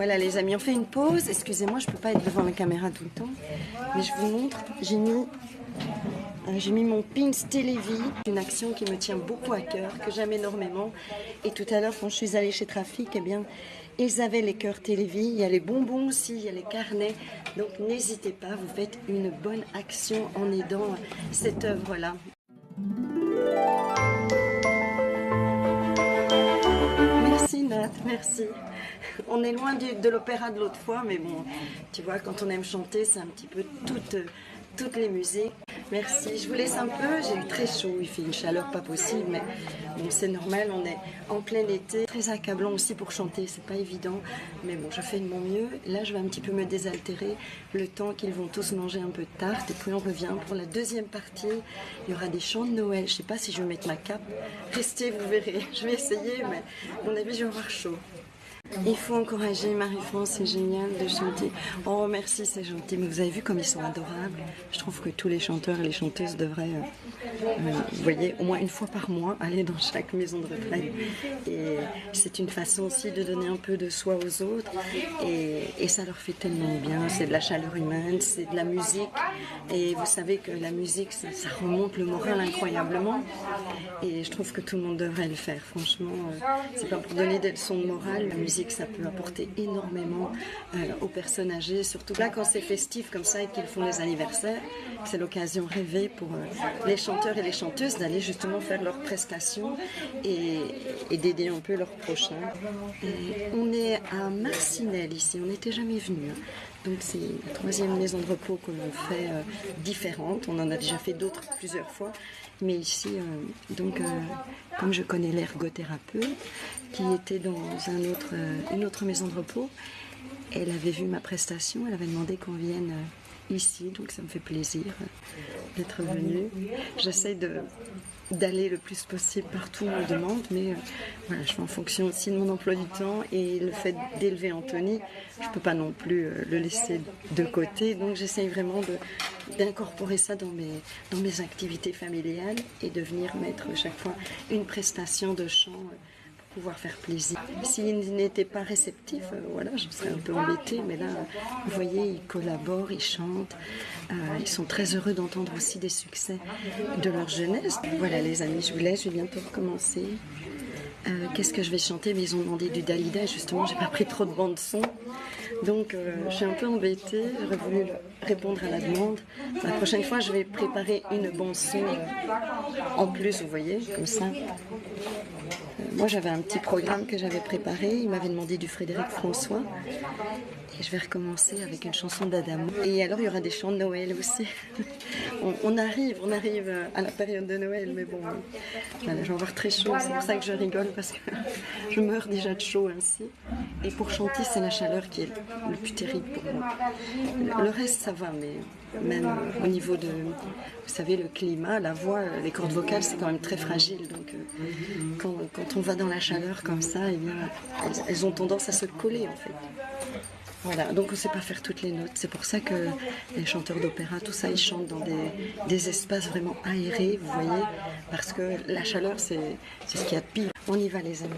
Voilà les amis, on fait une pause. Excusez-moi, je peux pas être devant la caméra tout le temps. Mais je vous montre, j'ai mis mon pins Télévie, une action qui me tient beaucoup à cœur, que j'aime énormément. Et tout à l'heure, quand je suis allée chez Trafic, eh bien, ils avaient les cœurs Télévie. Il y a les bonbons aussi, il y a les carnets. Donc n'hésitez pas, vous faites une bonne action en aidant cette œuvre-là. Merci Nat, merci. On est loin de l'opéra de l'autre fois, mais bon, tu vois, quand on aime chanter, c'est un petit peu toutes les musiques. Merci, je vous laisse un peu, j'ai eu très chaud, il fait une chaleur pas possible, mais bon, c'est normal, on est en plein été. Très accablant aussi pour chanter, c'est pas évident, mais bon, je fais de mon mieux. Là, je vais un petit peu me désaltérer, le temps qu'ils vont tous manger un peu de tarte, et puis on revient pour la deuxième partie. Il y aura des chants de Noël, je sais pas si je vais mettre ma cape. Restez, vous verrez, je vais essayer, mais à mon avis, je vais avoir chaud. Il faut encourager Marie-France, c'est génial de chanter. Oh merci, c'est gentil, mais vous avez vu comme ils sont adorables. Je trouve que tous les chanteurs et les chanteuses devraient, vous voyez, au moins une fois par mois, aller dans chaque maison de retraite. Et c'est une façon aussi de donner un peu de soi aux autres. Et ça leur fait tellement bien. C'est de la chaleur humaine, c'est de la musique. Et vous savez que la musique, ça remonte le moral incroyablement. Et je trouve que tout le monde devrait le faire, franchement. C'est pas pour donner des leçons de morale, la musique ça peut apporter énormément aux personnes âgées, surtout là quand c'est festif comme ça et qu'ils font les anniversaires, c'est l'occasion rêvée pour les chanteurs et les chanteuses d'aller justement faire leurs prestations et d'aider un peu leurs prochains. Et on est à Marcinelle ici, on n'était jamais venu. Donc c'est la troisième maison de repos que l'on fait différente. On en a déjà fait d'autres plusieurs fois. Mais ici, comme je connais l'ergothérapeute qui était dans une autre maison de repos, elle avait vu ma prestation, elle avait demandé qu'on vienne ici. Donc ça me fait plaisir d'être venue. J'essaie d'aller le plus possible partout où on me demande, mais voilà, je fais en fonction aussi de mon emploi du temps et le fait d'élever Anthony, je ne peux pas non plus le laisser de côté, donc j'essaye vraiment d'incorporer ça dans mes activités familiales et de venir mettre chaque fois une prestation de chant pour pouvoir faire plaisir. S'il n'était pas réceptif, voilà, je serais un peu embêtée, mais là, vous voyez, ils collaborent, ils chantent, ils sont très heureux d'entendre aussi des succès de leur jeunesse. Voilà les amis, je vous laisse, je vais bientôt recommencer. Qu'est-ce que je vais chanter? Mais ils ont demandé du Dalida, justement, j'ai pas pris trop de bande son. Donc je suis un peu embêtée, j'aurais voulu répondre à la demande. La prochaine fois, je vais préparer une bande son en plus, vous voyez, comme ça. Moi, j'avais un petit programme que j'avais préparé. Il m'avait demandé du Frédéric François. Et je vais recommencer avec une chanson d'Adamo. Et alors, il y aura des chants de Noël aussi. on arrive à la période de Noël, mais bon, voilà, je vais avoir très chaud. C'est pour ça que je rigole, parce que je meurs déjà de chaud ainsi. Et pour chanter, c'est la chaleur qui est le plus terrible pour moi. Le reste, ça va, mais même au niveau de, vous savez, le climat, la voix, les cordes vocales, c'est quand même très fragile. Donc, quand on va dans la chaleur comme ça, eh bien, elles ont tendance à se coller, en fait. Voilà, donc on ne sait pas faire toutes les notes. C'est pour ça que les chanteurs d'opéra, tout ça, ils chantent dans des espaces vraiment aérés, vous voyez, parce que la chaleur, c'est ce qu'il y a de pire. On y va, les amis.